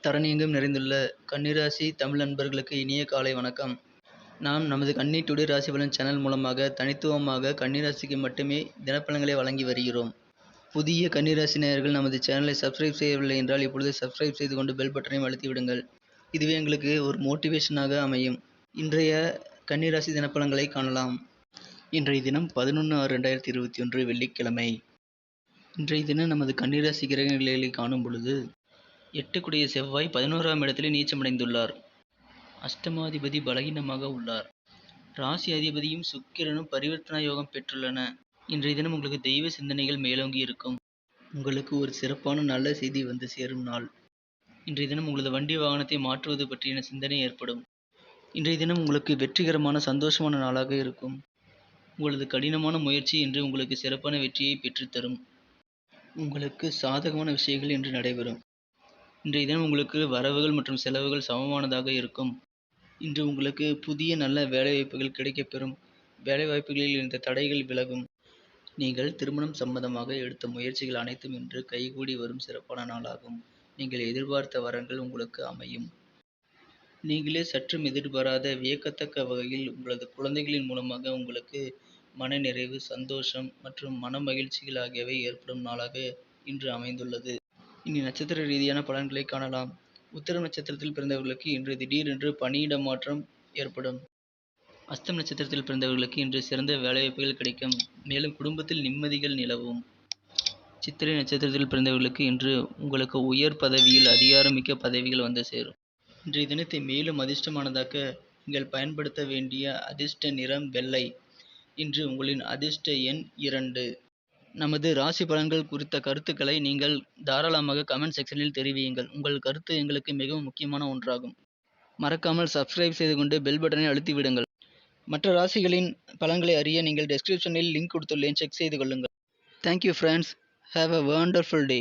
தரணியெங்கும் நிறைந்துள்ள கன்னிராசி தமிழ் நண்பர்களுக்கு இனிய காலை வணக்கம். நாம் நமது கன்னி டுடே ராசி பலன் சேனல் மூலமாக தனித்துவமாக கன்னிராசிக்கு மட்டுமே தினப்பலன்களை வழங்கி வருகிறோம். புதிய கன்னிராசி நேயர்கள் நமது சேனலை சப்ஸ்கிரைப் செய்யவில்லை என்றால் இப்பொழுது சப்ஸ்கிரைப் செய்து கொண்டு பெல் பட்டனையும் அழுத்தி விடுங்கள். இதுவே எங்களுக்கு ஒரு மோட்டிவேஷனாக அமையும். இன்றைய கன்னிராசி தினப்பலன்களை காணலாம். இன்றைய தினம் 11/6/2021 வெள்ளிக்கிழமை. இன்றைய தினம் நமது கன்னிராசி கிரக நிலைகளை காணும் பொழுது 8 செவ்வாய் 11ஆம் இடத்திலே நீச்சமடைந்துள்ளார். அஷ்டமாதிபதி பலகீனமாக உள்ளார். ராசி அதிபதியும் சுக்கிரனும் பரிவர்த்தனா யோகம் பெற்றுள்ளன. இன்றைய தினம் உங்களுக்கு தெய்வ சிந்தனைகள் மேலோங்கி இருக்கும். உங்களுக்கு ஒரு சிறப்பான நல்ல செய்தி வந்து சேரும் நாள். இன்றைய தினம் உங்களது வண்டி வாகனத்தை மாற்றுவது பற்றிய சிந்தனை ஏற்படும். இன்றைய தினம் உங்களுக்கு வெற்றிகரமான சந்தோஷமான நாளாக இருக்கும். உங்களது கடினமான முயற்சி இன்று உங்களுக்கு சிறப்பான வெற்றியை பெற்றுத்தரும். உங்களுக்கு சாதகமான விஷயங்கள் இன்று நடைபெறும். இன்றைய தினம் உங்களுக்கு வரவுகள் மற்றும் செலவுகள் சமமானதாக இருக்கும். இன்று உங்களுக்கு புதிய நல்ல வேலைவாய்ப்புகள் கிடைக்கப்பெறும். வேலைவாய்ப்புகளில் இருந்த தடைகள் விலகும். நீங்கள் திருமணம் சம்பந்தமாக எடுத்த முயற்சிகள் அனைத்தும் இன்று கைகூடி வரும் சிறப்பான நாளாகும். நீங்கள் எதிர்பார்த்த வரங்கள் உங்களுக்கு அமையும். நீங்களே சற்றும் எதிர்பாராத வியக்கத்தக்க வகையில் உங்களது குழந்தைகளின் மூலமாக உங்களுக்கு மன நிறைவு, சந்தோஷம் மற்றும் மன மகிழ்ச்சிகள் ஆகியவை ஏற்படும் நாளாக இன்று அமைந்துள்ளது. இனி நட்சத்திர ரீதியான பலன்களை காணலாம். உத்திரம் நட்சத்திரத்தில் பிறந்தவர்களுக்கு இன்று திடீரென்று பணியிட மாற்றம் ஏற்படும். அஸ்தம் நட்சத்திரத்தில் பிறந்தவர்களுக்கு இன்று சிறந்த வேலைவாய்ப்புகள் கிடைக்கும். மேலும் குடும்பத்தில் நிம்மதிகள் நிலவும். சித்திரை நட்சத்திரத்தில் பிறந்தவர்களுக்கு இன்று உங்களுக்கு உயர் பதவியில் அதிகாரமிக்க பதவிகள் வந்து சேரும். இன்றைய தினத்தை மேலும் அதிர்ஷ்டமானதாக்க நீங்கள் பயன்படுத்த வேண்டிய அதிர்ஷ்ட நிறம் வெள்ளை. இன்று உங்களின் அதிர்ஷ்ட எண் 2. நமது ராசி பலன்கள் குறித்த கருத்துக்களை நீங்கள் தாராளமாக கமெண்ட் செக்ஷனில் தெரிவியுங்கள். உங்கள் கருத்து எங்களுக்கு மிகவும் முக்கியமான ஒன்றாகும். மறக்காமல் சப்ஸ்கிரைப் செய்து கொண்டு பெல் பட்டனை அழுத்தி விடுங்கள். மற்ற ராசிகளின் பலன்களை அறிய நீங்கள் டெஸ்கிரிப்ஷனில் லிங்க் கொடுத்துள்ளேன், செக் செய்து கொள்ளுங்கள். Thank you friends. Have a wonderful day.